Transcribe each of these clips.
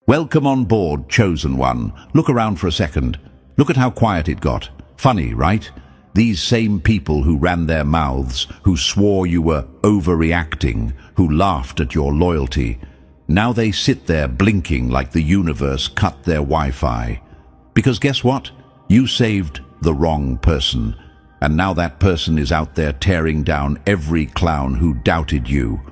Welcome on board, chosen one. Look around for a second. Look at how quiet it got. Funny, right? These same people who ran their mouths, who swore you were overreacting, who laughed at your loyalty, now they sit there blinking like the universe cut their Wi-Fi. Because guess what? You saved the wrong person. And now that person is out there tearing down every clown who doubted you.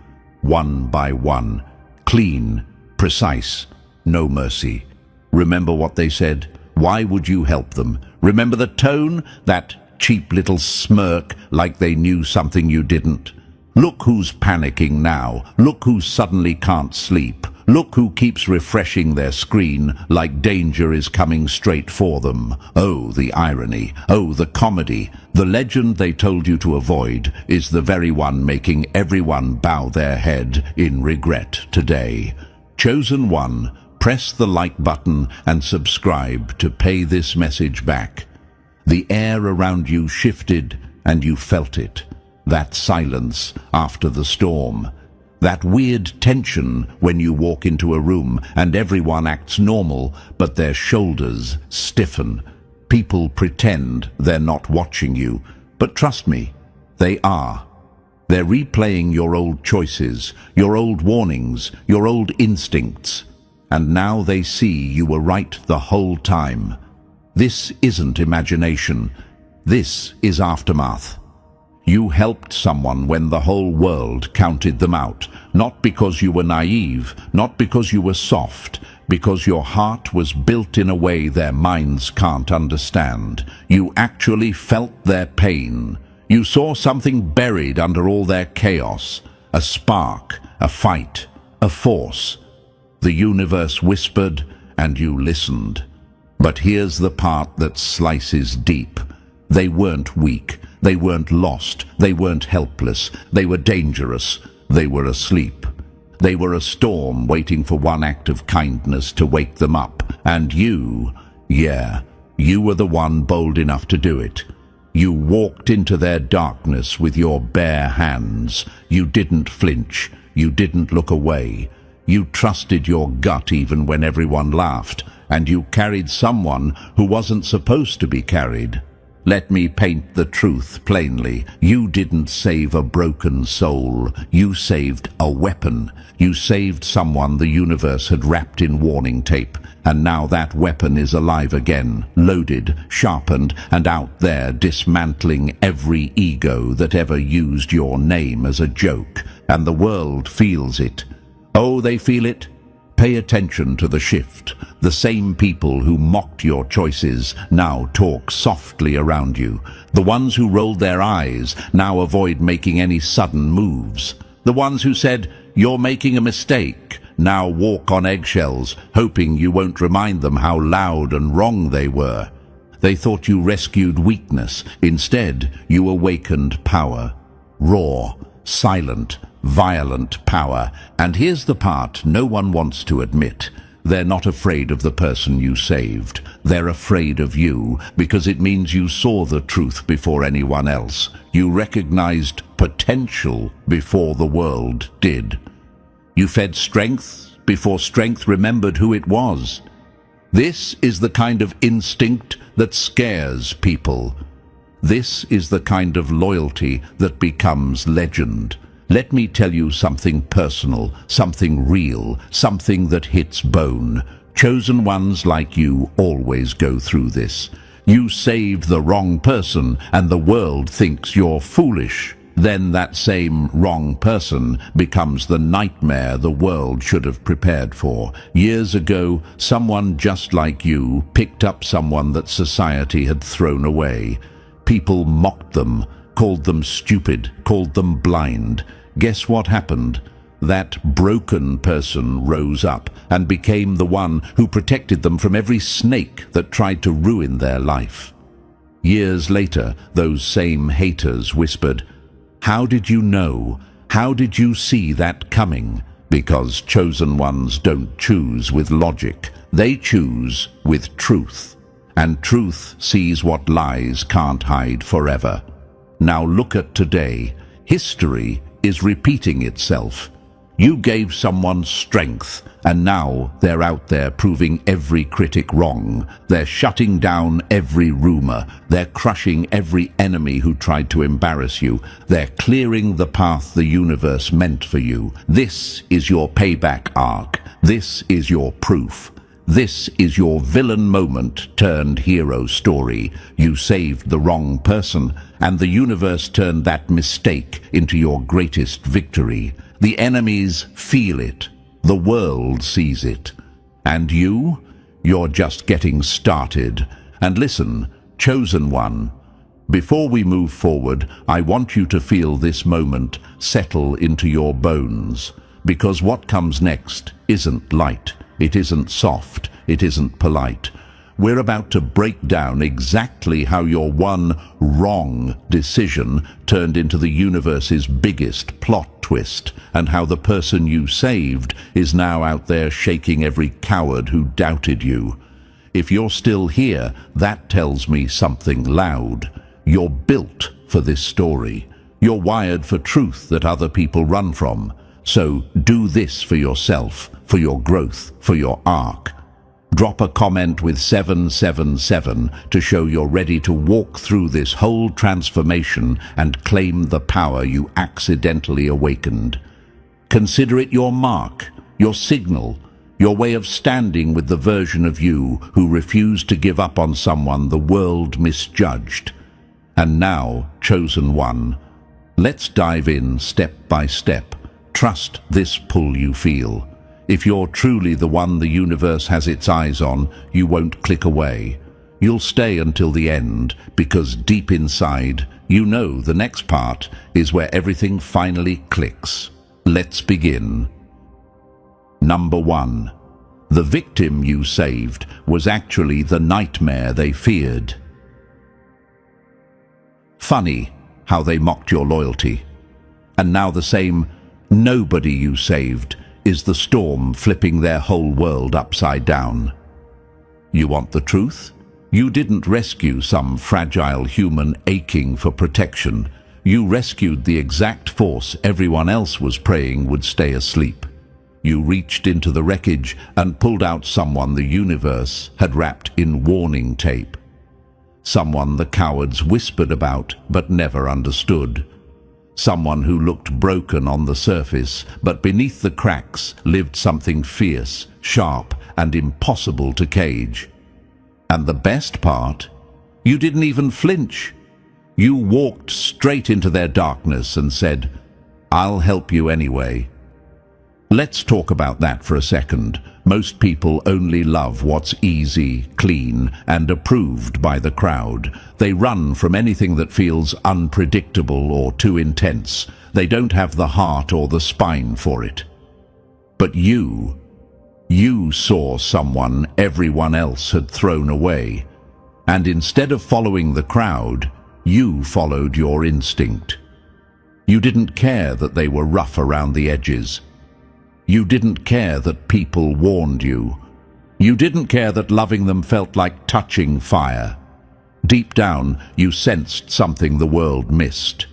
One by one. Clean, precise, no mercy. Remember what they said? Why would you help them? Remember the tone? That cheap little smirk like they knew something you didn't. Look who's panicking now. Look who suddenly can't sleep. Look who keeps refreshing their screen like danger is coming straight for them. Oh, the irony. Oh, the comedy. The legend they told you to avoid is the very one making everyone bow their head in regret today. Chosen one, press the like button and subscribe to pay this message back. The air around you shifted and you felt it. That silence after the storm. That weird tension when you walk into a room and everyone acts normal, but their shoulders stiffen. People pretend they're not watching you, but trust me, they are. They're replaying your old choices, your old warnings, your old instincts. And now they see you were right the whole time. This isn't imagination. This is aftermath. You helped someone when the whole world counted them out, not because you were naive, not because you were soft, because your heart was built in a way their minds can't understand. You actually felt their pain. You saw something buried under all their chaos, a spark, a fight, a force. The universe whispered and you listened. But here's the part that slices deep. They weren't weak. They weren't lost. They weren't helpless. They were dangerous. They were asleep. They were a storm waiting for one act of kindness to wake them up. And you, you were the one bold enough to do it. You walked into their darkness with your bare hands. You didn't flinch. You didn't look away. You trusted your gut even when everyone laughed. And you carried someone who wasn't supposed to be carried. Let me paint the truth plainly. You didn't save a broken soul. You saved a weapon. You saved someone the universe had wrapped in warning tape. And now that weapon is alive again, loaded, sharpened, and out there dismantling every ego that ever used your name as a joke. And the world feels it. Oh, they feel it? Pay attention to the shift. The same people who mocked your choices now talk softly around you. The ones who rolled their eyes now avoid making any sudden moves. The ones who said, "You're making a mistake," now walk on eggshells, hoping you won't remind them how loud and wrong they were. They thought you rescued weakness. Instead, you awakened power. Raw, silent, violent power. And here's the part no one wants to admit. They're not afraid of the person you saved. They're afraid of you because it means you saw the truth before anyone else. You recognized potential before the world did. You fed strength before strength remembered who it was. This is the kind of instinct that scares people. This is the kind of loyalty that becomes legend. Let me tell you something personal, something real, something that hits bone. Chosen ones like you always go through this. You save the wrong person and the world thinks you're foolish. Then that same wrong person becomes the nightmare the world should have prepared for. Years ago, someone just like you picked up someone that society had thrown away. People mocked them, called them stupid, called them blind. Guess what happened? That broken person rose up and became the one who protected them from every snake that tried to ruin their life. Years later, those same haters whispered, "How did you know? How did you see that coming?" Because chosen ones don't choose with logic. They choose with truth. And truth sees what lies can't hide forever. Now look at today. History is repeating itself. You gave someone strength, and now they're out there proving every critic wrong. They're shutting down every rumor. They're crushing every enemy who tried to embarrass you. They're clearing the path the universe meant for you. This is your payback arc. This is your proof. This is your villain moment turned hero story. You saved the wrong person, and the universe turned that mistake into your greatest victory. The enemies feel it. The world sees it. And you're just getting started. And listen, chosen one, before we move forward, I want you to feel this moment settle into your bones. Because what comes next isn't light. It isn't soft. It isn't polite. We're about to break down exactly how your one wrong decision turned into the universe's biggest plot twist, and how the person you saved is now out there shaking every coward who doubted you. If you're still here, that tells me something loud. You're built for this story. You're wired for truth that other people run from. So do this for yourself, for your growth, for your arc. Drop a comment with 777 to show you're ready to walk through this whole transformation and claim the power you accidentally awakened. Consider it your mark, your signal, your way of standing with the version of you who refused to give up on someone the world misjudged. And now, chosen one, let's dive in step by step. Trust this pull you feel. If you're truly the one the universe has its eyes on, you won't click away. You'll stay until the end, because deep inside, you know the next part is where everything finally clicks. Let's begin. Number 1. The victim you saved was actually the nightmare they feared. Funny how they mocked your loyalty. And now the same nobody you saved is the storm flipping their whole world upside down. You want the truth? You didn't rescue some fragile human aching for protection. You rescued the exact force everyone else was praying would stay asleep. You reached into the wreckage and pulled out someone the universe had wrapped in warning tape. Someone the cowards whispered about but never understood. Someone who looked broken on the surface, but beneath the cracks lived something fierce, sharp, and impossible to cage. And the best part, you didn't even flinch. You walked straight into their darkness and said, "I'll help you anyway." Let's talk about that for a second. Most people only love what's easy, clean, and approved by the crowd. They run from anything that feels unpredictable or too intense. They don't have the heart or the spine for it. But you saw someone everyone else had thrown away. And instead of following the crowd, you followed your instinct. You didn't care that they were rough around the edges. You didn't care that people warned you. You didn't care that loving them felt like touching fire. Deep down, you sensed something the world missed.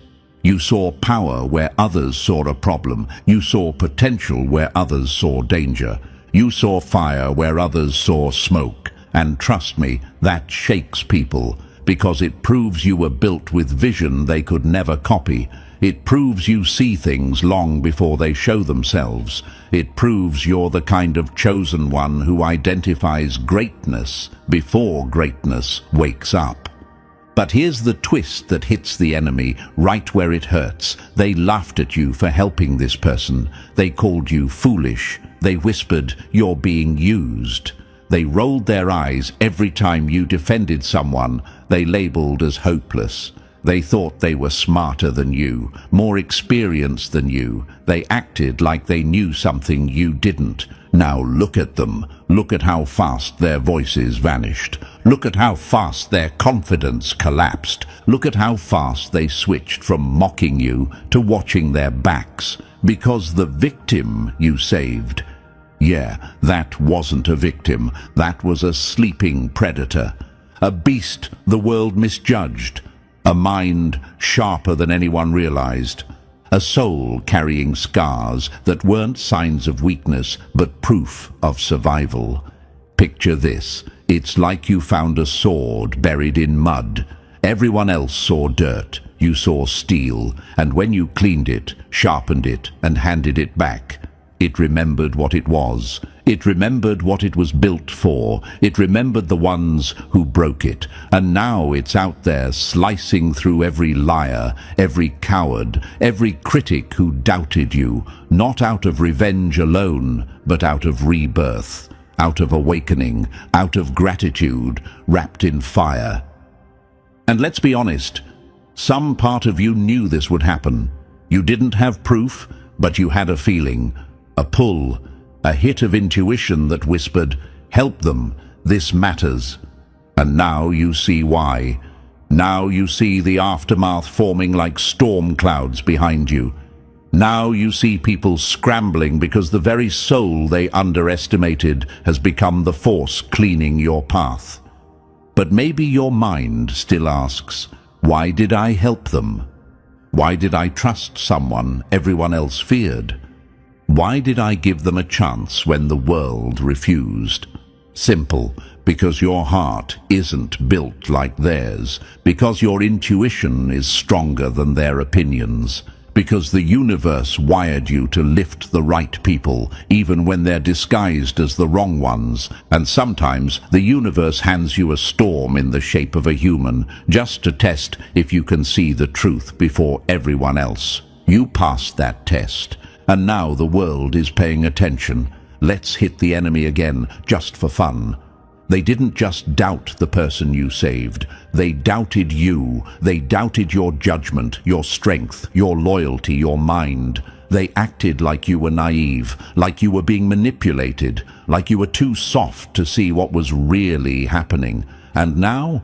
You saw power where others saw a problem. You saw potential where others saw danger. You saw fire where others saw smoke. And trust me, that shakes people, because it proves you were built with vision they could never copy. It proves you see things long before they show themselves. It proves you're the kind of chosen one who identifies greatness before greatness wakes up. But here's the twist that hits the enemy right where it hurts. They laughed at you for helping this person. They called you foolish. They whispered, "You're being used." They rolled their eyes every time you defended someone they labeled as hopeless. They thought they were smarter than you, more experienced than you. They acted like they knew something you didn't. Now look at them. Look at how fast their voices vanished. Look at how fast their confidence collapsed. Look at how fast they switched from mocking you to watching their backs. Because the victim you saved, yeah, that wasn't a victim. That was a sleeping predator. A beast the world misjudged. A mind sharper than anyone realized. a soul carrying scars that weren't signs of weakness but proof of survival. Picture this. It's like you found a sword buried in mud. Everyone else saw dirt. You saw steel, and when you cleaned it, sharpened it, and handed it back, it remembered what it was. It remembered what it was built for. It remembered the ones who broke it. And now it's out there slicing through every liar, every coward, every critic who doubted you, not out of revenge alone, but out of rebirth, out of awakening, out of gratitude, wrapped in fire. And let's be honest, some part of you knew this would happen. You didn't have proof, but you had a feeling, a pull, a hit of intuition that whispered, "Help them, this matters." And now you see why. Now you see the aftermath forming like storm clouds behind you. Now you see people scrambling because the very soul they underestimated has become the force cleaning your path. But maybe your mind still asks, why did I help them? Why did I trust someone everyone else feared? Why did I give them a chance when the world refused? Simple, because your heart isn't built like theirs, because your intuition is stronger than their opinions, because the universe wired you to lift the right people, even when they're disguised as the wrong ones. And sometimes the universe hands you a storm in the shape of a human, just to test if you can see the truth before everyone else. You passed that test, and now the world is paying attention. Let's hit the enemy again, just for fun. They didn't just doubt the person you saved. They doubted you. They doubted your judgment, your strength, your loyalty, your mind. They acted like you were naive, like you were being manipulated, like you were too soft to see what was really happening. And now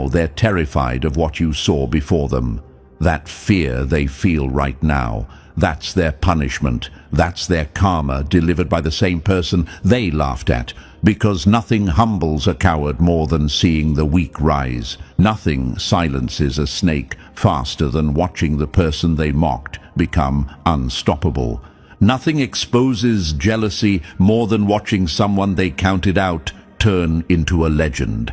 they're terrified of what you saw before them. That fear they feel right now, that's their punishment. That's their karma delivered by the same person they laughed at. Because nothing humbles a coward more than seeing the weak rise. Nothing silences a snake faster than watching the person they mocked become unstoppable. Nothing exposes jealousy more than watching someone they counted out turn into a legend.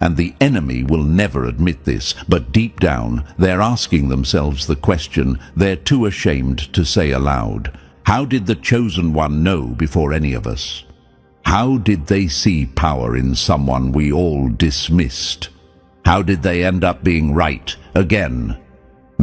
And the enemy will never admit this, but deep down they're asking themselves the question they're too ashamed to say aloud. How did the chosen one know before any of us? How did they see power in someone we all dismissed? How did they end up being right again?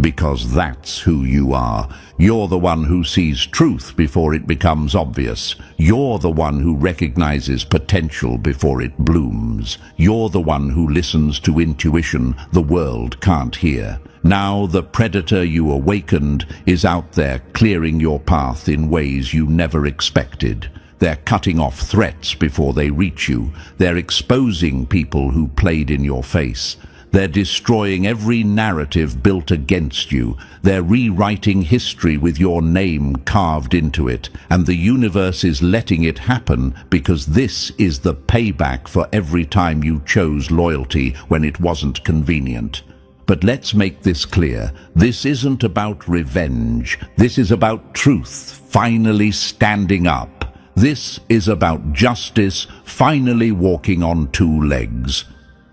Because that's who you are. You're the one who sees truth before it becomes obvious. You're the one who recognizes potential before it blooms. You're the one who listens to intuition the world can't hear. Now the predator you awakened is out there clearing your path in ways you never expected. They're cutting off threats before they reach you. They're exposing people who played in your face. They're destroying every narrative built against you. They're rewriting history with your name carved into it. And the universe is letting it happen because this is the payback for every time you chose loyalty when it wasn't convenient. But let's make this clear. This isn't about revenge. This is about truth finally standing up. This is about justice finally walking on two legs.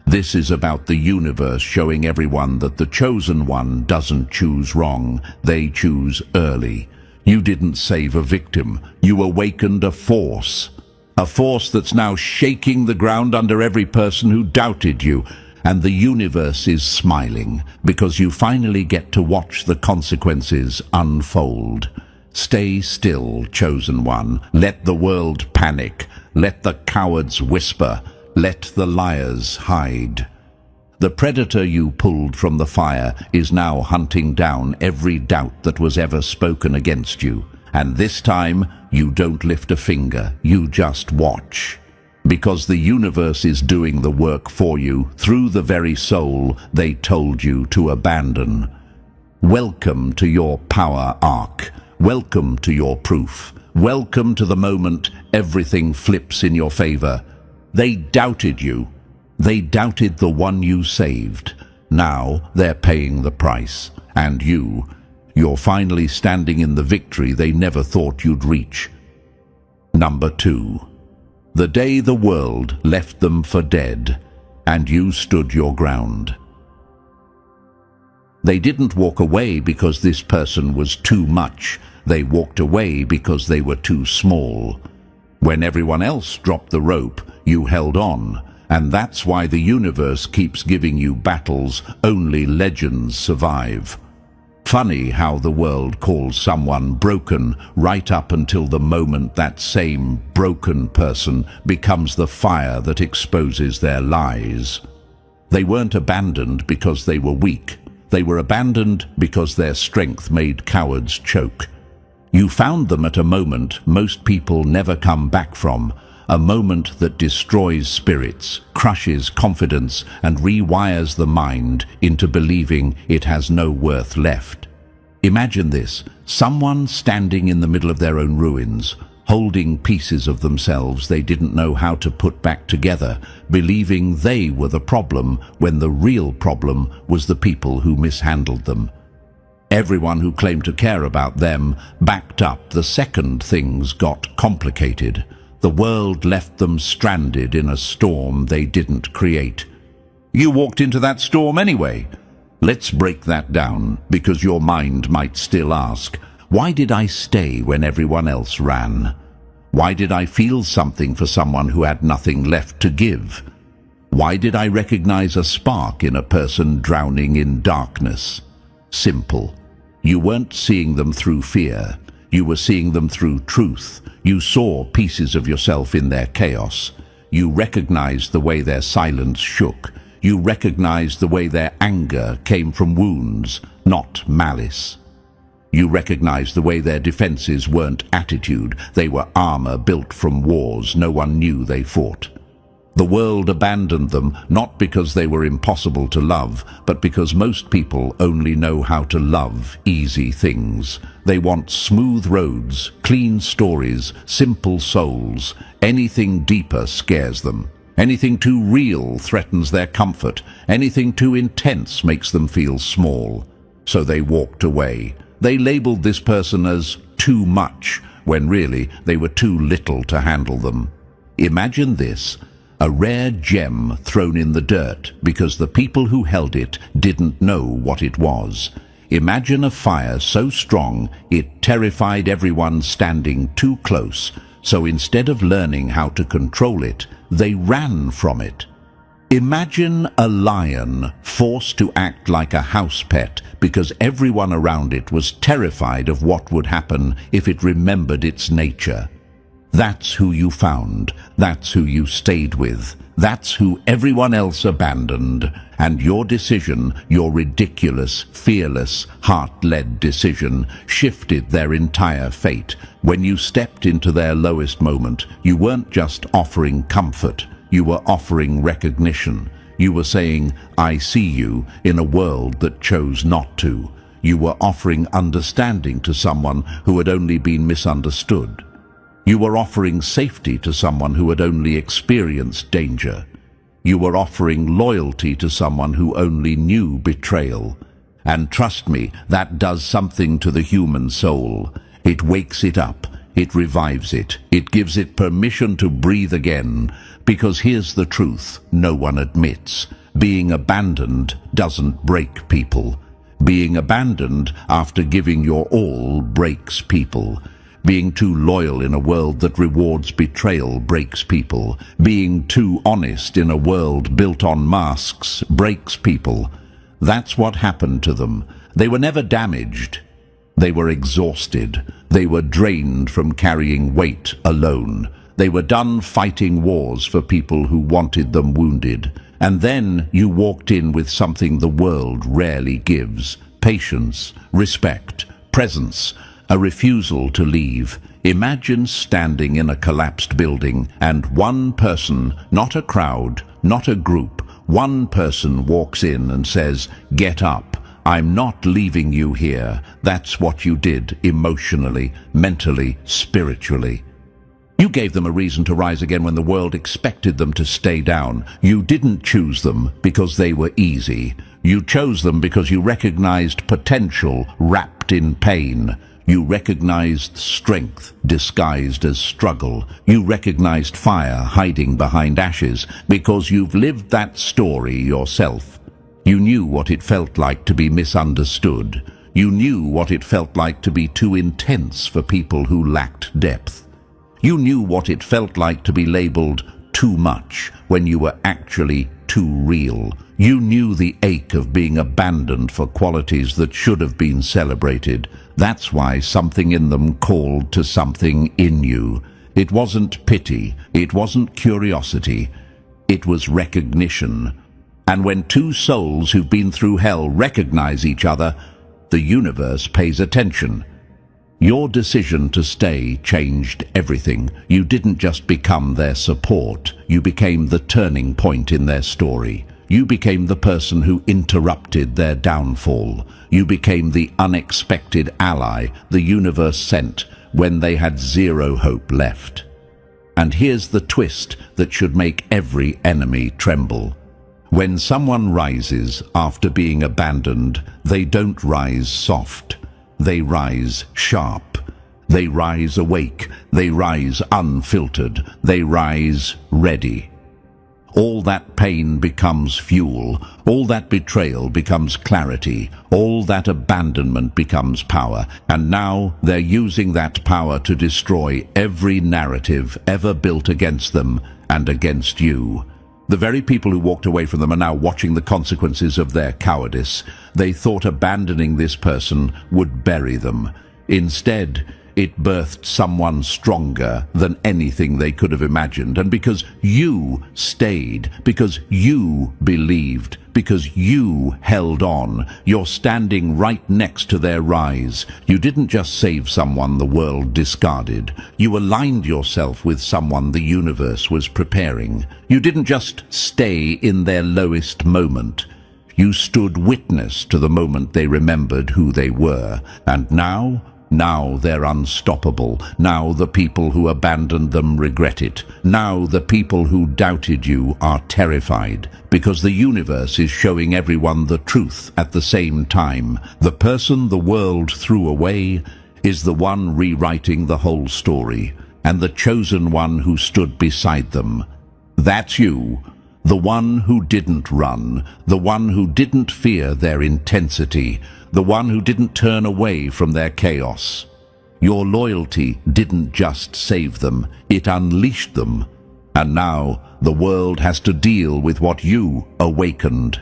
This is about the universe showing everyone that the chosen one doesn't choose wrong, they choose early. You didn't save a victim, you awakened a force that's now shaking the ground under every person who doubted you. And the universe is smiling because you finally get to watch the consequences unfold. Stay still, chosen one. Let the world panic. Let the cowards whisper. Let the liars hide. The predator you pulled from the fire is now hunting down every doubt that was ever spoken against you. And this time, you don't lift a finger, you just watch. Because the universe is doing the work for you through the very soul they told you to abandon. Welcome to your power arc. Welcome to your proof. Welcome to the moment everything flips in your favor. They doubted you. They doubted the one you saved. Now they're paying the price. And you You're finally standing in the victory they never thought you'd reach. Number 2. The day the world left them for dead, and you stood your ground. They didn't walk away because this person was too much. They walked away because they were too small. When everyone else dropped the rope, you held on. And that's why the universe keeps giving you battles only legends survive. Funny how the world calls someone broken right up until the moment that same broken person becomes the fire that exposes their lies. They weren't abandoned because they were weak. They were abandoned because their strength made cowards choke. You found them at a moment most people never come back from, a moment that destroys spirits, crushes confidence, and rewires the mind into believing it has no worth left. Imagine this, someone standing in the middle of their own ruins, holding pieces of themselves they didn't know how to put back together, believing they were the problem when the real problem was the people who mishandled them. Everyone who claimed to care about them backed up the second things got complicated. The world left them stranded in a storm they didn't create. You walked into that storm anyway. Let's break that down, because your mind might still ask, why did I stay when everyone else ran? Why did I feel something for someone who had nothing left to give? Why did I recognize a spark in a person drowning in darkness? Simple. You weren't seeing them through fear. You were seeing them through truth. You saw pieces of yourself in their chaos. You recognized the way their silence shook. You recognized the way their anger came from wounds, not malice. You recognized the way their defenses weren't attitude. They were armor built from wars no one knew they fought. The world abandoned them not because they were impossible to love, but because most people only know how to love easy things. They want smooth roads, clean stories, simple souls. Anything deeper scares them. Anything too real threatens their comfort. Anything too intense makes them feel small. So they walked away. They labeled this person as too much, when really they were too little to handle them. Imagine this. A rare gem thrown in the dirt because the people who held it didn't know what it was. Imagine a fire so strong it terrified everyone standing too close, so instead of learning how to control it, they ran from it. Imagine a lion forced to act like a house pet because everyone around it was terrified of what would happen if it remembered its nature. That's who you found. That's who you stayed with. That's who everyone else abandoned. And your decision, your ridiculous, fearless, heart-led decision, shifted their entire fate. When you stepped into their lowest moment, you weren't just offering comfort. You were offering recognition. You were saying, I see you, in a world that chose not to. You were offering understanding to someone who had only been misunderstood. You were offering safety to someone who had only experienced danger. You were offering loyalty to someone who only knew betrayal. And trust me, that does something to the human soul. It wakes it up. It revives it. It gives it permission to breathe again. Because here's the truth no one admits. Being abandoned doesn't break people. Being abandoned after giving your all breaks people. Being too loyal in a world that rewards betrayal breaks people. Being too honest in a world built on masks breaks people. That's what happened to them. They were never damaged. They were exhausted. They were drained from carrying weight alone. They were done fighting wars for people who wanted them wounded. And then you walked in with something the world rarely gives: patience, respect, presence, a refusal to leave. Imagine standing in a collapsed building and one person, not a crowd, not a group, one person walks in and says, "Get up. I'm not leaving you here." That's what you did emotionally, mentally, spiritually. You gave them a reason to rise again when the world expected them to stay down. You didn't choose them because they were easy. You chose them because you recognized potential wrapped in pain. You recognized strength disguised as struggle. You recognized fire hiding behind ashes because you've lived that story yourself. You knew what it felt like to be misunderstood. You knew what it felt like to be too intense for people who lacked depth. You knew what it felt like to be labeled too much when you were actually too real. You knew the ache of being abandoned for qualities that should have been celebrated. That's why something in them called to something in you. It wasn't pity, it wasn't curiosity, it was recognition. And when two souls who've been through hell recognize each other, the universe pays attention. Your decision to stay changed everything. You didn't just become their support, you became the turning point in their story. You became the person who interrupted their downfall. You became the unexpected ally the universe sent when they had zero hope left. And here's the twist that should make every enemy tremble. When someone rises after being abandoned, they don't rise soft. They rise sharp. They rise awake. They rise unfiltered. They rise ready. All that pain becomes fuel. All that betrayal becomes clarity. All that abandonment becomes power. And now they're using that power to destroy every narrative ever built against them and against you. The very people who walked away from them are now watching the consequences of their cowardice. They thought abandoning this person would bury them. Instead, it birthed someone stronger than anything they could have imagined. And because you stayed, because you believed, because you held on, you're standing right next to their rise. You didn't just save someone the world discarded. You aligned yourself with someone the universe was preparing. You didn't just stay in their lowest moment. You stood witness to the moment they remembered who they were. And now they're unstoppable. Now the people who abandoned them regret it. Now the people who doubted you are terrified, because the universe is showing everyone the truth at the same time. The person the world threw away is the one rewriting the whole story, and the chosen one who stood beside them. That's you. The one who didn't run, the one who didn't fear their intensity, the one who didn't turn away from their chaos. Your loyalty didn't just save them, it unleashed them. And now the world has to deal with what you awakened.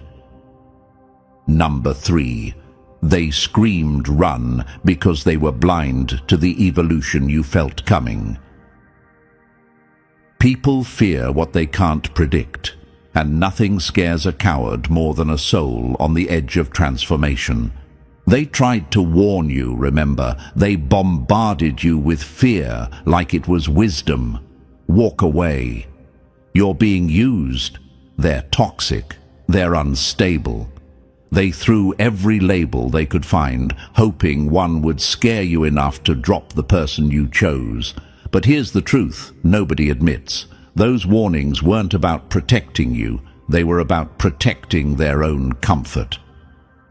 Number 3. They screamed run because they were blind to the evolution you felt coming. People fear what they can't predict. And nothing scares a coward more than a soul on the edge of transformation. They tried to warn you, remember. They bombarded you with fear like it was wisdom. Walk away. You're being used. They're toxic. They're unstable. They threw every label they could find, hoping one would scare you enough to drop the person you chose. But here's the truth nobody admits. Those warnings weren't about protecting you, they were about protecting their own comfort.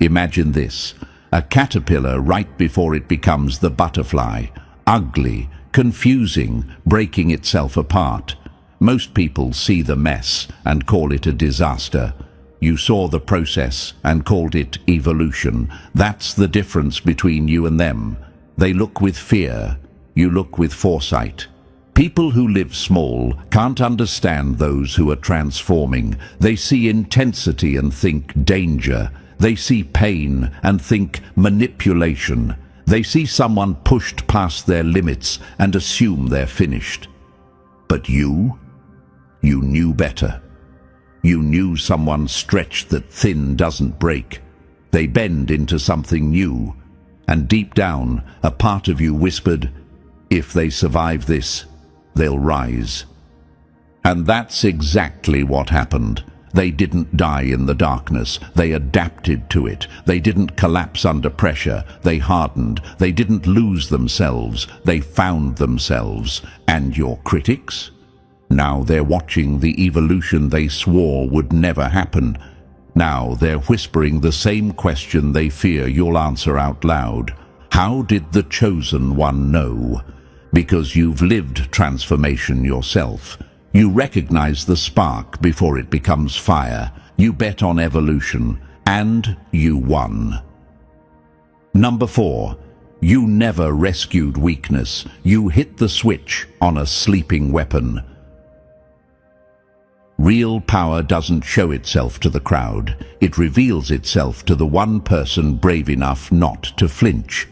Imagine this, a caterpillar right before it becomes the butterfly, ugly, confusing, breaking itself apart. Most people see the mess and call it a disaster. You saw the process and called it evolution. That's the difference between you and them. They look with fear, you look with foresight. People who live small can't understand those who are transforming. They see intensity and think danger. They see pain and think manipulation. They see someone pushed past their limits and assume they're finished. But you knew better. You knew someone stretched that thin doesn't break. They bend into something new. And deep down, a part of you whispered, if they survive this, they'll rise. And that's exactly what happened. They didn't die in the darkness. They adapted to it. They didn't collapse under pressure. They hardened. They didn't lose themselves. They found themselves. And your critics? Now they're watching the evolution they swore would never happen. Now they're whispering the same question they fear you'll answer out loud. How did the chosen one know? Because you've lived transformation yourself. You recognize the spark before it becomes fire. You bet on evolution, and you won. Number 4. You never rescued weakness. You hit the switch on a sleeping weapon. Real power doesn't show itself to the crowd. It reveals itself to the one person brave enough not to flinch.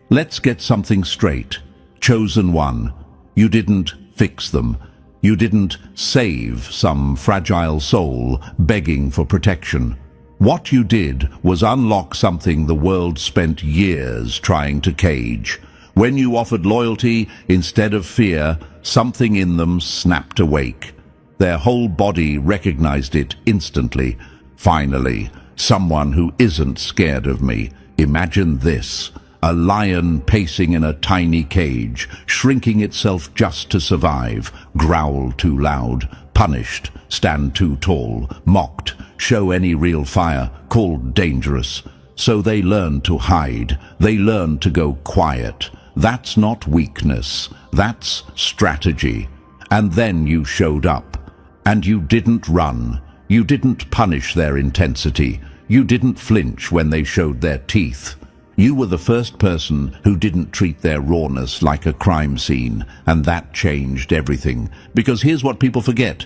Let's get something straight. Chosen one, you didn't fix them. You didn't save some fragile soul begging for protection. What you did was unlock something the world spent years trying to cage. When you offered loyalty instead of fear, something in them snapped awake. Their whole body recognized it instantly. Finally, someone who isn't scared of me. Imagine this. A lion pacing in a tiny cage, shrinking itself just to survive, growl too loud, punished, stand too tall, mocked, show any real fire, called dangerous. So they learn to hide, they learn to go quiet. That's not weakness, that's strategy. And then you showed up. And you didn't run, you didn't punish their intensity, you didn't flinch when they showed their teeth. You were the first person who didn't treat their rawness like a crime scene, and that changed everything. Because here's what people forget.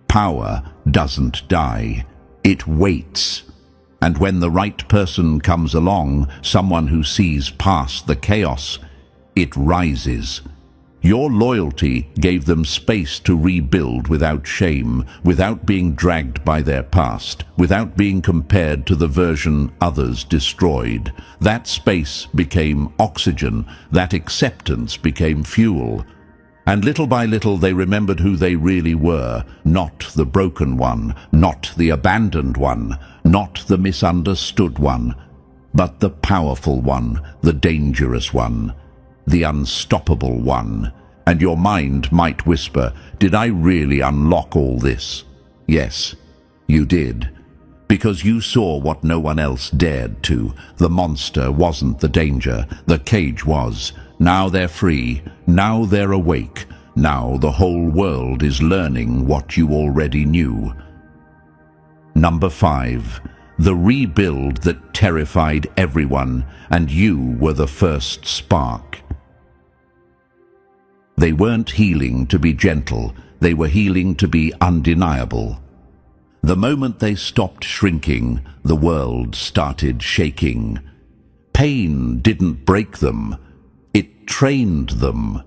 Power doesn't die. It waits. And when the right person comes along, someone who sees past the chaos, it rises. Your loyalty gave them space to rebuild without shame, without being dragged by their past, without being compared to the version others destroyed. That space became oxygen, that acceptance became fuel. And little by little they remembered who they really were, not the broken one, not the abandoned one, not the misunderstood one, but the powerful one, the dangerous one, the unstoppable one. And your mind might whisper, did I really unlock all this? Yes, you did. Because you saw what no one else dared to. The monster wasn't the danger, the cage was. Now they're free, now they're awake. Now the whole world is learning what you already knew. Number 5. The rebuild that terrified everyone, and you were the first spark. They weren't healing to be gentle, they were healing to be undeniable. The moment they stopped shrinking, the world started shaking. Pain didn't break them, it trained them.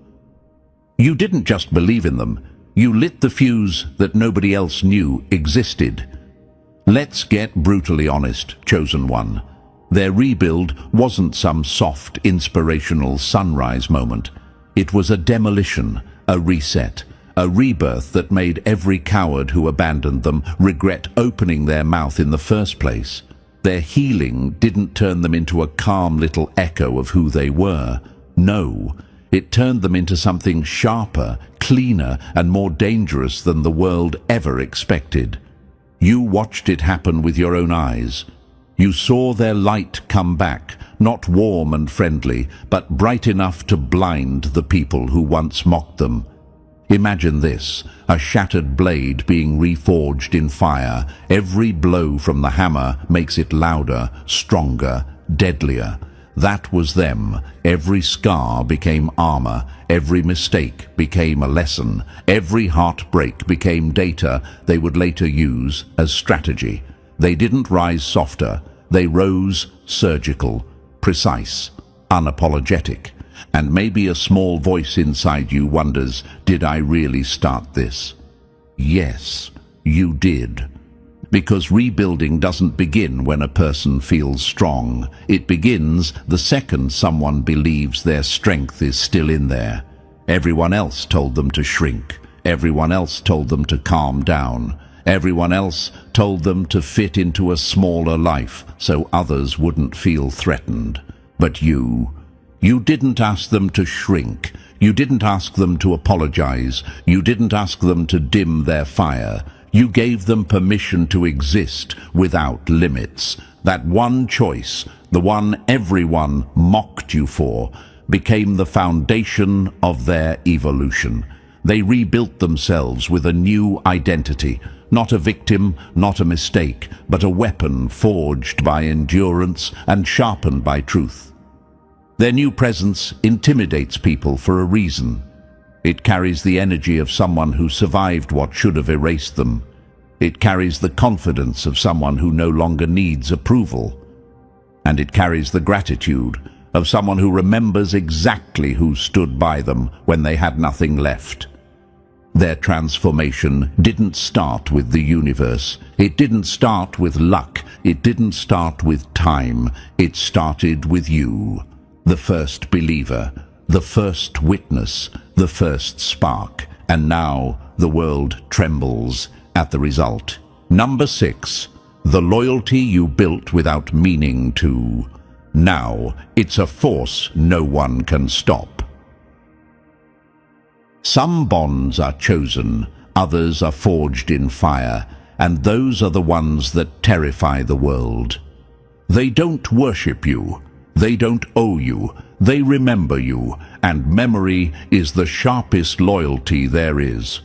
You didn't just believe in them, you lit the fuse that nobody else knew existed. Let's get brutally honest, chosen one. Their rebuild wasn't some soft, inspirational sunrise moment. It was a demolition, a reset, a rebirth that made every coward who abandoned them regret opening their mouth in the first place. Their healing didn't turn them into a calm little echo of who they were. No, it turned them into something sharper, cleaner, and more dangerous than the world ever expected. You watched it happen with your own eyes. You saw their light come back, not warm and friendly, but bright enough to blind the people who once mocked them. Imagine this, a shattered blade being reforged in fire. Every blow from the hammer makes it louder, stronger, deadlier. That was them. Every scar became armor. Every mistake became a lesson. Every heartbreak became data they would later use as strategy. They didn't rise softer. They rose surgical, precise, unapologetic. And maybe a small voice inside you wonders, did I really start this? Yes, you did. Because rebuilding doesn't begin when a person feels strong. It begins the second someone believes their strength is still in there. Everyone else told them to shrink. Everyone else told them to calm down. Everyone else told them to fit into a smaller life so others wouldn't feel threatened. But you didn't ask them to shrink. You didn't ask them to apologize. You didn't ask them to dim their fire. You gave them permission to exist without limits. That one choice, the one everyone mocked you for, became the foundation of their evolution. They rebuilt themselves with a new identity, not a victim, not a mistake, but a weapon forged by endurance and sharpened by truth. Their new presence intimidates people for a reason. It carries the energy of someone who survived what should have erased them. It carries the confidence of someone who no longer needs approval. And it carries the gratitude of someone who remembers exactly who stood by them when they had nothing left. Their transformation didn't start with the universe. It didn't start with luck. It didn't start with time. It started with you, the first believer, the first witness, the first spark. And now the world trembles at the result. Number 6. The loyalty you built without meaning to. Now it's a force no one can stop. Some bonds are chosen, others are forged in fire, and those are the ones that terrify the world. They don't worship you, they don't owe you, they remember you, and memory is the sharpest loyalty there is.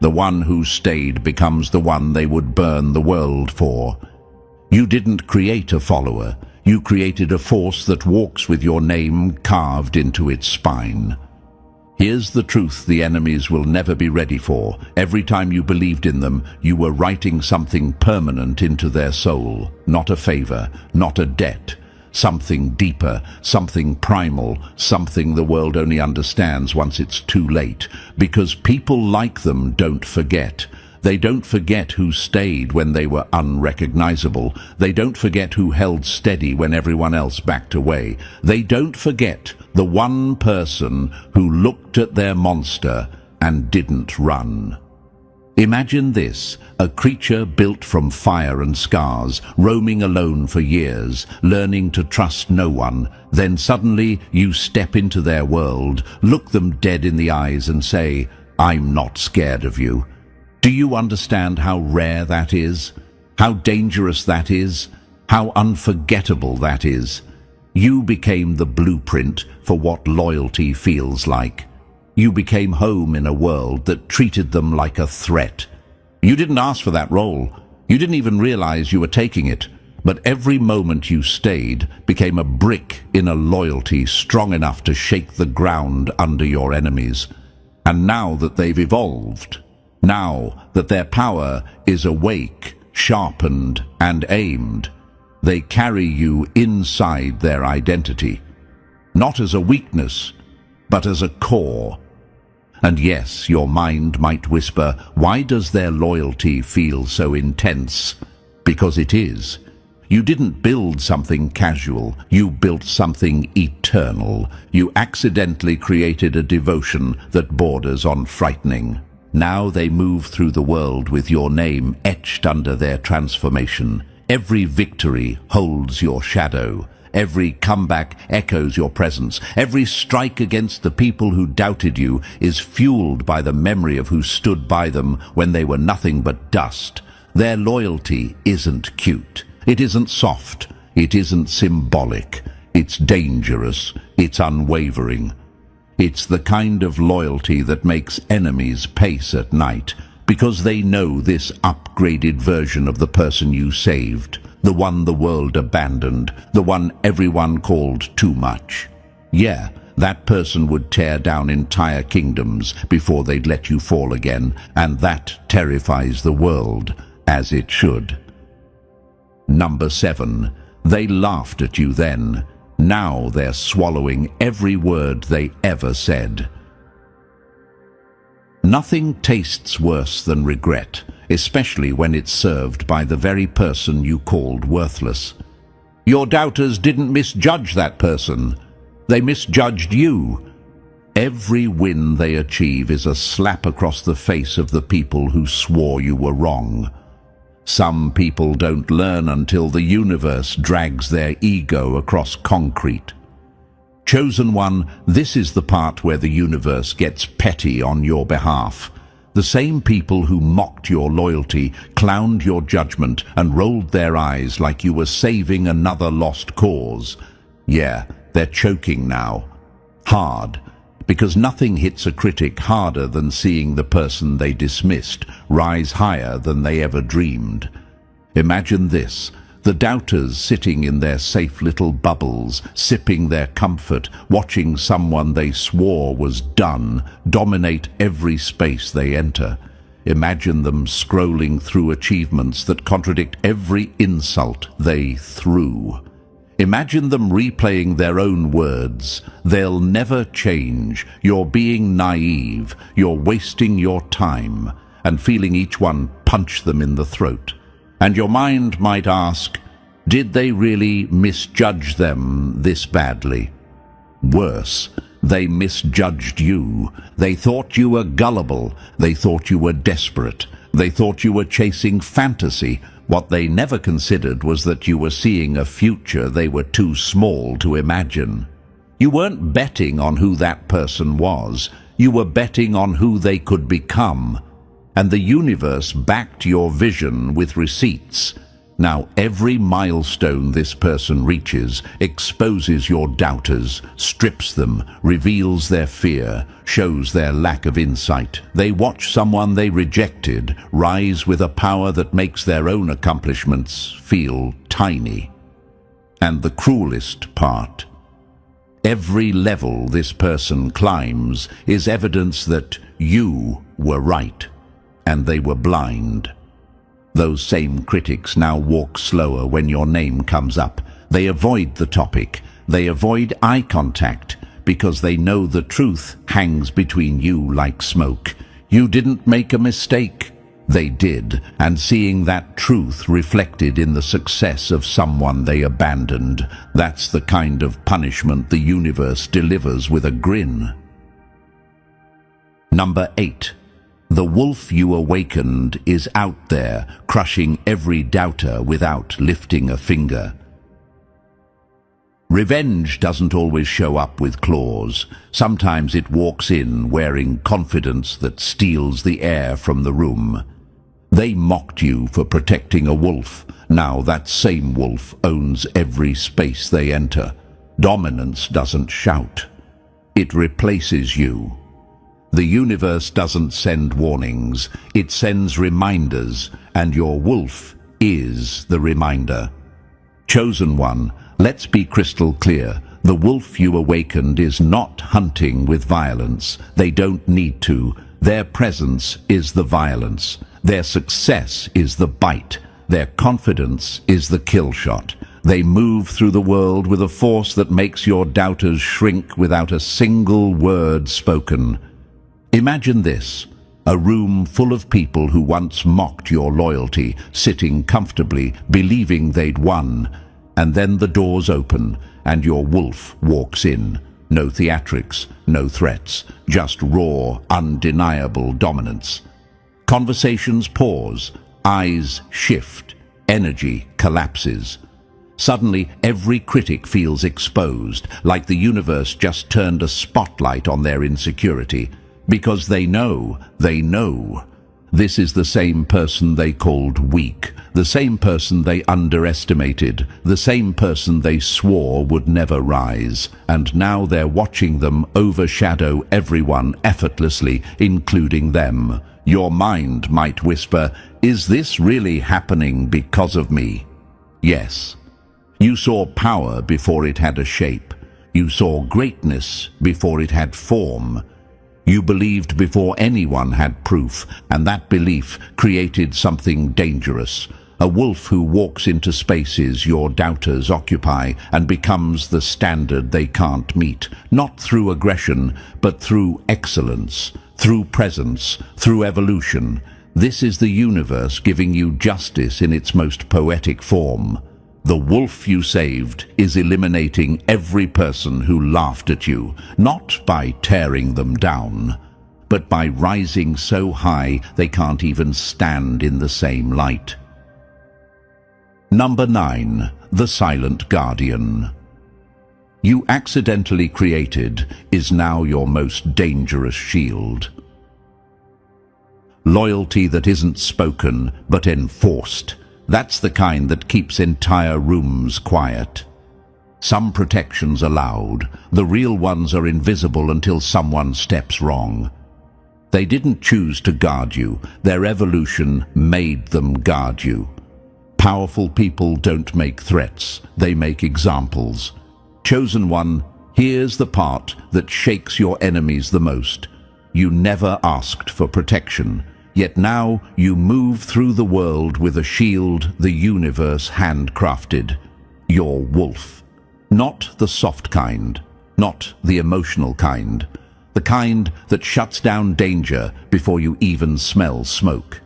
The one who stayed becomes the one they would burn the world for. You didn't create a follower, you created a force that walks with your name carved into its spine. Here's the truth the enemies will never be ready for. Every time you believed in them, you were writing something permanent into their soul. Not a favor, not a debt. Something deeper, something primal, something the world only understands once it's too late. Because people like them don't forget. They don't forget who stayed when they were unrecognizable. They don't forget who held steady when everyone else backed away. They don't forget the one person who looked at their monster and didn't run. Imagine this, a creature built from fire and scars, roaming alone for years, learning to trust no one. Then suddenly you step into their world, look them dead in the eyes and say, "I'm not scared of you." Do you understand how rare that is? How dangerous that is? How unforgettable that is? You became the blueprint for what loyalty feels like. You became home in a world that treated them like a threat. You didn't ask for that role. You didn't even realize you were taking it. But every moment you stayed became a brick in a loyalty strong enough to shake the ground under your enemies. And now that they've evolved, now that their power is awake, sharpened, and aimed, they carry you inside their identity, not as a weakness, but as a core. And yes, your mind might whisper, why does their loyalty feel so intense? Because it is. You didn't build something casual, you built something eternal. You accidentally created a devotion that borders on frightening. Now they move through the world with your name etched under their transformation. Every victory holds your shadow. Every comeback echoes your presence. Every strike against the people who doubted you is fueled by the memory of who stood by them when they were nothing but dust. Their loyalty isn't cute. It isn't soft. It isn't symbolic. It's dangerous. It's unwavering. It's the kind of loyalty that makes enemies pace at night, because they know this upgraded version of the person you saved, the one the world abandoned, the one everyone called too much. Yeah, that person would tear down entire kingdoms before they'd let you fall again, and that terrifies the world, as it should. Number 7. They laughed at you then. Now they're swallowing every word they ever said. Nothing tastes worse than regret, especially when it's served by the very person you called worthless. Your doubters didn't misjudge that person. They misjudged you. Every win they achieve is a slap across the face of the people who swore you were wrong. Some people don't learn until the universe drags their ego across concrete. Chosen one, this is the part where the universe gets petty on your behalf. The same people who mocked your loyalty, clowned your judgment, and rolled their eyes like you were saving another lost cause. Yeah, they're choking now. Hard. Because nothing hits a critic harder than seeing the person they dismissed rise higher than they ever dreamed. Imagine this. The doubters sitting in their safe little bubbles, sipping their comfort, watching someone they swore was done dominate every space they enter. Imagine them scrolling through achievements that contradict every insult they threw. Imagine them replaying their own words. They'll never change. You're being naive. You're wasting your time. And feeling each one punch them in the throat. And your mind might ask, did they really misjudge them this badly? Worse, they misjudged you. They thought you were gullible. They thought you were desperate. They thought you were chasing fantasy. What they never considered was that you were seeing a future they were too small to imagine. You weren't betting on who that person was. You were betting on who they could become. And the universe backed your vision with receipts. Now every milestone this person reaches exposes your doubters, strips them, reveals their fear, shows their lack of insight. They watch someone they rejected rise with a power that makes their own accomplishments feel tiny. And the cruelest part, every level this person climbs is evidence that you were right and they were blind. Those same critics now walk slower when your name comes up. They avoid the topic. They avoid eye contact because they know the truth hangs between you like smoke. You didn't make a mistake. They did, and seeing that truth reflected in the success of someone they abandoned, that's the kind of punishment the universe delivers with a grin. Number 8. The wolf you awakened is out there, crushing every doubter without lifting a finger. Revenge doesn't always show up with claws. Sometimes it walks in wearing confidence that steals the air from the room. They mocked you for protecting a wolf. Now that same wolf owns every space they enter. Dominance doesn't shout. It replaces you. The universe doesn't send warnings, it sends reminders, and your wolf is the reminder. Chosen one, let's be crystal clear. The wolf you awakened is not hunting with violence. They don't need to. Their presence is the violence. Their success is the bite. Their confidence is the kill shot. They move through the world with a force that makes your doubters shrink without a single word spoken. Imagine this, a room full of people who once mocked your loyalty, sitting comfortably, believing they'd won, and then the doors open and your wolf walks in. No theatrics, no threats, just raw, undeniable dominance. Conversations pause, eyes shift, energy collapses. Suddenly, every critic feels exposed, like the universe just turned a spotlight on their insecurity. Because they know. This is the same person they called weak, the same person they underestimated, the same person they swore would never rise. And now they're watching them overshadow everyone effortlessly, including them. Your mind might whisper, is this really happening because of me? Yes. You saw power before it had a shape. You saw greatness before it had form. You believed before anyone had proof, and that belief created something dangerous. A wolf who walks into spaces your doubters occupy and becomes the standard they can't meet, not through aggression, but through excellence, through presence, through evolution. This is the universe giving you justice in its most poetic form. The wolf you saved is eliminating every person who laughed at you, not by tearing them down, but by rising so high they can't even stand in the same light. Number 9. The Silent Guardian. You accidentally created is now your most dangerous shield. Loyalty that isn't spoken but enforced. That's the kind that keeps entire rooms quiet. Some protections are loud. The real ones are invisible until someone steps wrong. They didn't choose to guard you. Their evolution made them guard you. Powerful people don't make threats. They make examples. Chosen one, here's the part that shakes your enemies the most. You never asked for protection. Yet now you move through the world with a shield the universe handcrafted. Your wolf. Not the soft kind, not the emotional kind. The kind that shuts down danger before you even smell smoke.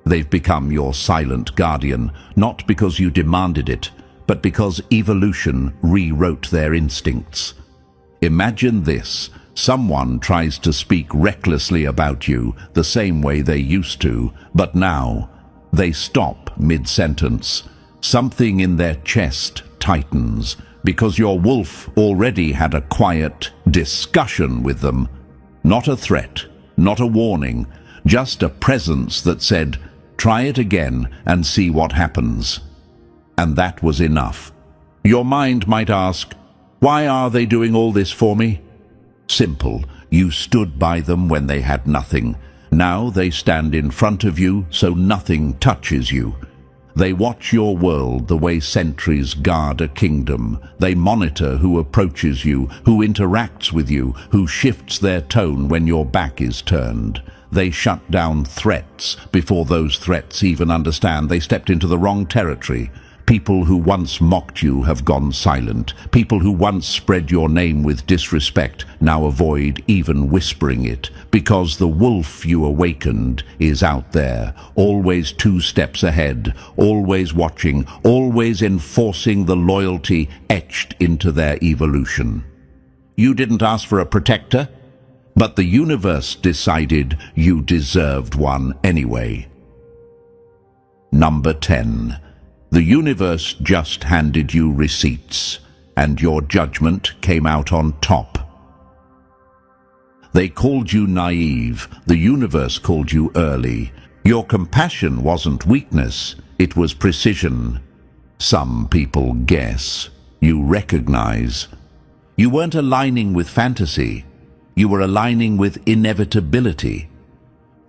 They've become your silent guardian, not because you demanded it, but because evolution rewrote their instincts. Imagine this. Someone tries to speak recklessly about you the same way they used to, but now they stop mid-sentence. Something in their chest tightens because your wolf already had a quiet discussion with them. Not a threat, not a warning, just a presence that said, "Try it again and see what happens." And that was enough. Your mind might ask, why are they doing all this for me? Simple. You stood by them when they had nothing. Now they stand in front of you so nothing touches you. They watch your world the way sentries guard a kingdom. They monitor who approaches you, who interacts with you, who shifts their tone when your back is turned. They shut down threats before those threats even understand they stepped into the wrong territory. People who once mocked you have gone silent. People who once spread your name with disrespect now avoid even whispering it, because the wolf you awakened is out there, always 2 steps ahead, always watching, always enforcing the loyalty etched into their evolution. You didn't ask for a protector, but the universe decided you deserved one anyway. Number 10. The universe just handed you receipts, and your judgment came out on top. They called you naive. The universe called you early. Your compassion wasn't weakness, it was precision. Some people guess. You recognize. You weren't aligning with fantasy. You were aligning with inevitability.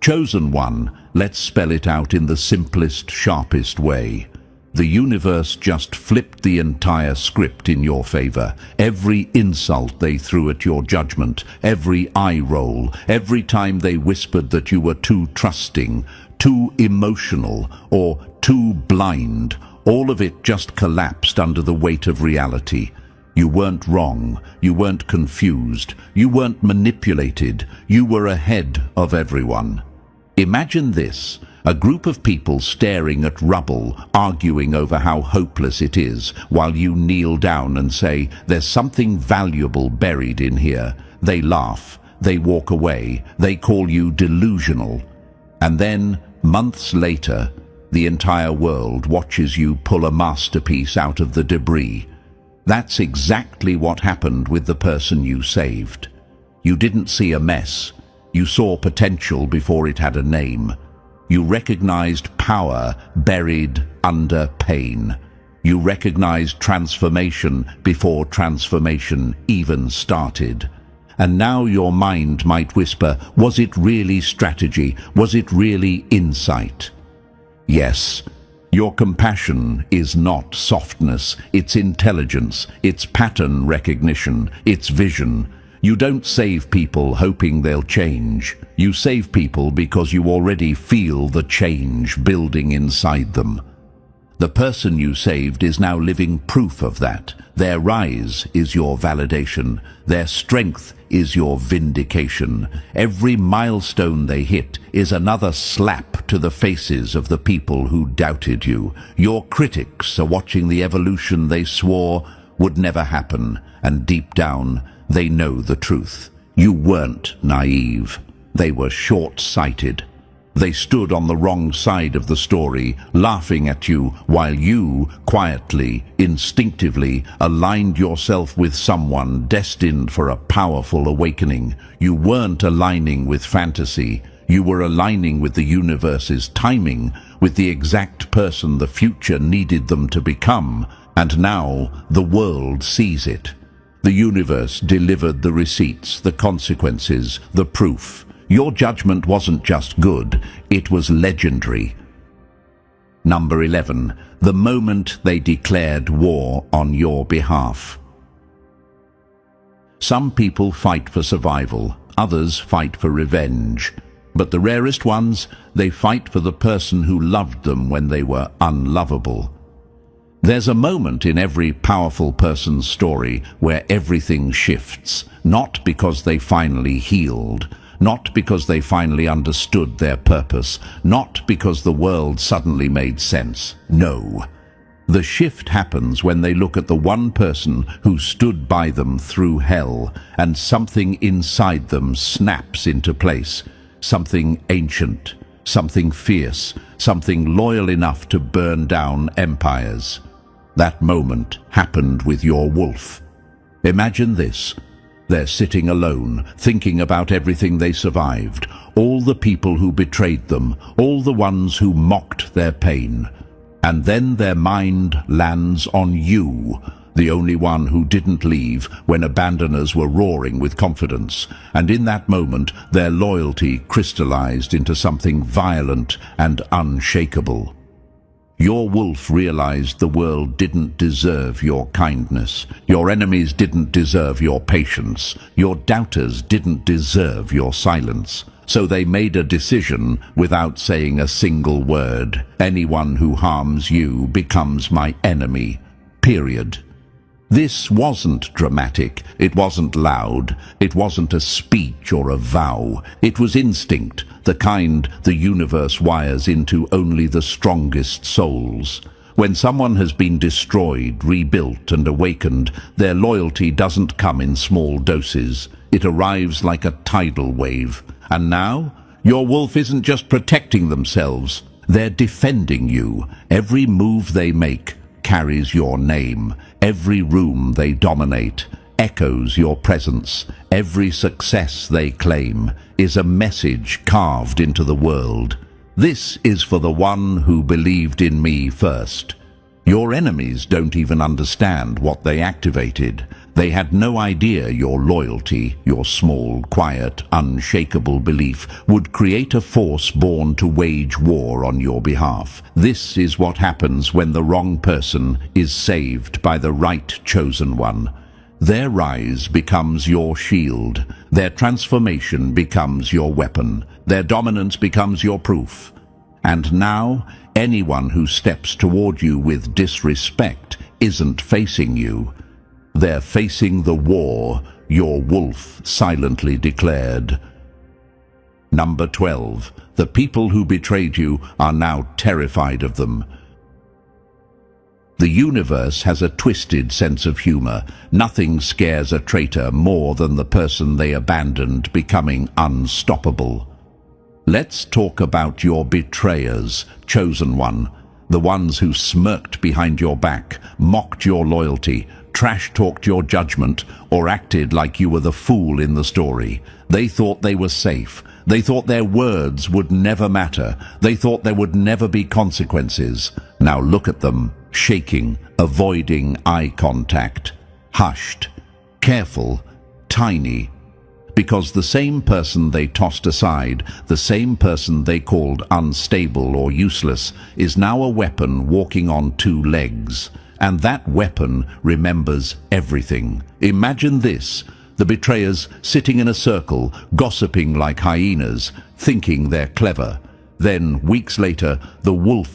Chosen one, let's spell it out in the simplest, sharpest way. The universe just flipped the entire script in your favor. Every insult they threw at your judgment, every eye roll, every time they whispered that you were too trusting, too emotional, or too blind, all of it just collapsed under the weight of reality. You weren't wrong, you weren't confused, you weren't manipulated, you were ahead of everyone. Imagine this. A group of people staring at rubble, arguing over how hopeless it is, while you kneel down and say, "There's something valuable buried in here." They laugh, they walk away, they call you delusional. And then, months later, the entire world watches you pull a masterpiece out of the debris. That's exactly what happened with the person you saved. You didn't see a mess. You saw potential before it had a name. You recognized power buried under pain. You recognized transformation before transformation even started. And now your mind might whisper, was it really strategy? Was it really insight? Yes, your compassion is not softness, it's intelligence, it's pattern recognition, it's vision. You don't save people hoping they'll change. You save people because you already feel the change building inside them. The person you saved is now living proof of that. Their rise is your validation. Their strength is your vindication. Every milestone they hit is another slap to the faces of the people who doubted you. Your critics are watching the evolution they swore would never happen, and deep down, they know the truth. You weren't naive. They were short-sighted. They stood on the wrong side of the story, laughing at you, while you, quietly, instinctively, aligned yourself with someone destined for a powerful awakening. You weren't aligning with fantasy. You were aligning with the universe's timing, with the exact person the future needed them to become. And now, the world sees it. The universe delivered the receipts, the consequences, the proof. Your judgment wasn't just good, it was legendary. Number 11. The moment they declared war on your behalf. Some people fight for survival, others fight for revenge. But the rarest ones, they fight for the person who loved them when they were unlovable. There's a moment in every powerful person's story where everything shifts, not because they finally healed, not because they finally understood their purpose, not because the world suddenly made sense. No. The shift happens when they look at the one person who stood by them through hell, and something inside them snaps into place. Something ancient, something fierce, something loyal enough to burn down empires. That moment happened with your wolf. Imagine this. They're sitting alone, thinking about everything they survived, all the people who betrayed them, all the ones who mocked their pain. And then their mind lands on you, the only one who didn't leave when abandoners were roaring with confidence. And in that moment, their loyalty crystallized into something violent and unshakable. Your wolf realized the world didn't deserve your kindness. Your enemies didn't deserve your patience. Your doubters didn't deserve your silence. So they made a decision without saying a single word. Anyone who harms you becomes my enemy. Period. This wasn't dramatic, it wasn't loud, it wasn't a speech or a vow. It was instinct, the kind the universe wires into only the strongest souls. When someone has been destroyed, rebuilt and awakened, their loyalty doesn't come in small doses. It arrives like a tidal wave. And now, your wolf isn't just protecting themselves, they're defending you. Every move they make carries your name. Every room they dominate echoes your presence. Every success they claim is a message carved into the world. This is for the one who believed in me first. Your enemies don't even understand what they activated. They had no idea your loyalty, your small, quiet, unshakable belief, would create a force born to wage war on your behalf. This is what happens when the wrong person is saved by the right chosen one. Their rise becomes your shield. Their transformation becomes your weapon. Their dominance becomes your proof. And now, anyone who steps toward you with disrespect isn't facing you. They're facing the war your wolf silently declared. Number 12. The people who betrayed you are now terrified of them. The universe has a twisted sense of humor. Nothing scares a traitor more than the person they abandoned becoming unstoppable. Let's talk about your betrayers, chosen one. The ones who smirked behind your back, mocked your loyalty, trash-talked your judgment, or acted like you were the fool in the story. They thought they were safe. They thought their words would never matter. They thought there would never be consequences. Now look at them, shaking, avoiding eye contact, hushed, careful, tiny. Because the same person they tossed aside, the same person they called unstable or useless, is now a weapon walking on two legs. And that weapon remembers everything. Imagine this: the betrayers sitting in a circle, gossiping like hyenas, thinking they're clever. Then, weeks later, the wolf